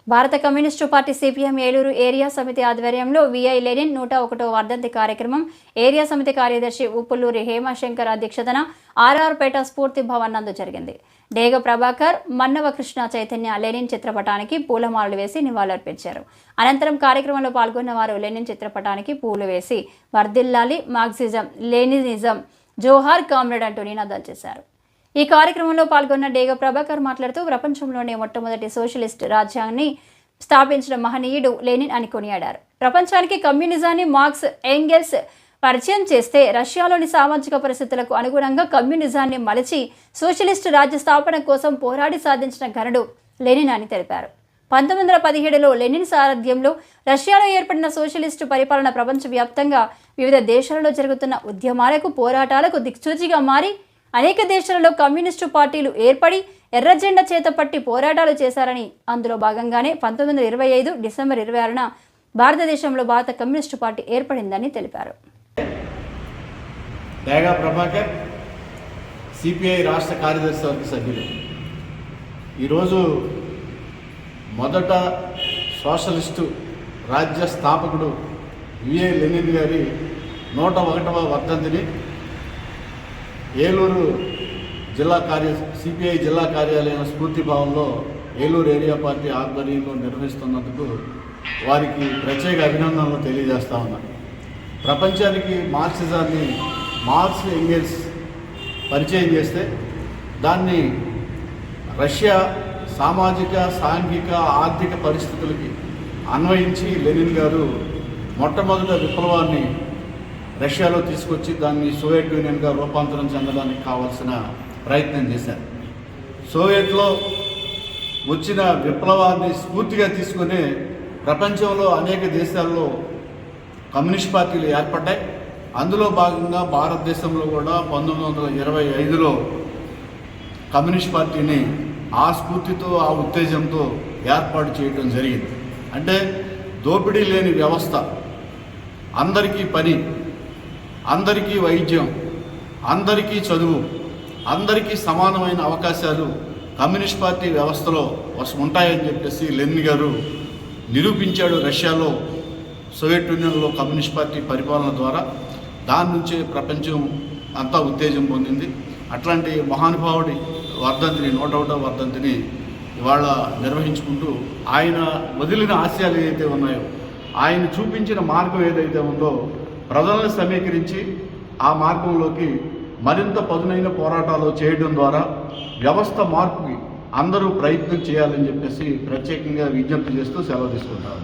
భారత communist party CPM Eluru area సమితి ఆధ్వర్యంలో విఐ లెనిన్ 101వ వర్ధంతి కార్యక్రమం ఏరియా సమితి కార్యదర్శి ఉప్పులూరి హేమశంకర్ అధ్యక్షతన ఆర్ఆర్పేట స్ఫూర్తి భవన్ నందు జరిగింది. డేగ ప్రభాకర్, మన్నవ కృష్ణ చైతన్య లెనిన్ చిత్రపటానికి పూలమాలలు వేసి నివాళులర్పించారు. అనంతరం కార్యక్రమంలో పాల్గొన్న వారు లెనిన్ చిత్రపటానికి పూలు వేసి వర్ధిల్లాలి మార్క్సిజం, లెనినిజం, జోహార్ కామ్రేడ్ అంటూ నినాదాలు చేశారు. ఈ కార్యక్రమంలో పాల్గొన్న డేగ ప్రభాకర్ మాట్లాడుతూ ప్రపంచంలోనే మొట్టమొదటి సోషలిస్ట్ రాజ్యాన్ని స్థాపించిన మహనీయుడు లెనిన్ అని కొనియాడారు. ప్రపంచానికి కమ్యూనిజాన్ని మార్క్స్, ఎంగెల్స్ పరిచయం చేస్తే రష్యాలోని సామాజిక పరిస్థితులకు అనుగుణంగా కమ్యూనిజాన్ని మలచి సోషలిస్ట్ రాజ్య స్థాపన కోసం పోరాడి సాధించిన ఘనుడు లెనిన్ అని తెలిపారు. 1917లో లెనిన్ సారథ్యంలో రష్యాలో ఏర్పడిన సోషలిస్టు పరిపాలన ప్రపంచవ్యాప్తంగా వివిధ దేశాలలో జరుగుతున్న ఉద్యమాలకు, పోరాటాలకు దిక్సూచిగా మారి అనేక దేశాలలో కమ్యూనిస్టు పార్టీలు ఏర్పడి ఎర్ర జెండా చేతపట్టి పోరాటాలు చేశారని, అందులో భాగంగానే 1925 డిసెంబర్ 26న భారతదేశంలో భారత కమ్యూనిస్టు పార్టీ ఏర్పడిందని తెలిపారు. డేగా ప్రభాకర్ సిపిఐ రాష్ట్ర కార్యదర్శి వర్గ సభ్యులు. ఈరోజు మొదట సోషలిస్టు రాజ్య స్థాపకుడు విఐ లెనిన్ గారి 101వ వర్ధంతిని ఏలూరు సిపిఐ జిల్లా కార్యాలయం స్ఫూర్తి భవన్లో ఏలూరు ఏరియా పార్టీ ఆధ్వర్యంలో నిర్వహిస్తున్నందుకు వారికి ప్రత్యేక అభినందనలు తెలియజేస్తా ఉన్నాను. ప్రపంచానికి మార్క్సిజాన్ని మార్క్స్, ఎంగెల్స్ పరిచయం చేస్తే దాన్ని రష్యా సామాజిక, సాంఘిక, ఆర్థిక పరిస్థితులకి అన్వయించి లెనిన్ గారు మొట్టమొదటి విప్లవాన్ని రష్యాలో తీసుకొచ్చి దాన్ని సోవియట్ యూనియన్గా రూపాంతరం చెందడానికి కావాల్సిన ప్రయత్నం చేశారు. సోవియట్లో వచ్చిన విప్లవాన్ని స్ఫూర్తిగా తీసుకుని ప్రపంచంలో అనేక దేశాల్లో కమ్యూనిస్ట్ పార్టీలు ఏర్పడ్డాయి. అందులో భాగంగా భారతదేశంలో కూడా 1925లో కమ్యూనిస్ట్ పార్టీని ఆ స్ఫూర్తితో, ఆ ఉత్తేజంతో ఏర్పాటు చేయడం జరిగింది. అంటే దోపిడీ లేని వ్యవస్థ, అందరికీ పని, అందరికీ వైద్యం, అందరికీ చదువు, అందరికీ సమానమైన అవకాశాలు కమ్యూనిస్ట్ పార్టీ వ్యవస్థలో ఉంటాయని చెప్పేసి లెనిన్ గారు నిరూపించాడు. రష్యాలో, సోవియట్ యూనియన్లో కమ్యూనిస్ట్ పార్టీ పరిపాలన ద్వారా దాని నుంచే ప్రపంచం అంతా ఉత్తేజం పొందింది. అట్లాంటి మహానుభావుడి వర్ధంతిని, 101వ వర్ధంతిని ఇవాళ నిర్వహించుకుంటూ ఆయన వదిలిన ఆశయాలు ఏదైతే ఉన్నాయో, ఆయన చూపించిన మార్గం ఏదైతే ఉందో ప్రజలను సమీకరించి ఆ మార్గంలోకి మరింత పదునైన పోరాటాలు చేయడం ద్వారా వ్యవస్థ మార్పుకి అందరూ ప్రయత్నం చేయాలని చెప్పేసి ప్రత్యేకంగా విజ్ఞప్తి చేస్తూ సెలవు తీసుకుంటారు.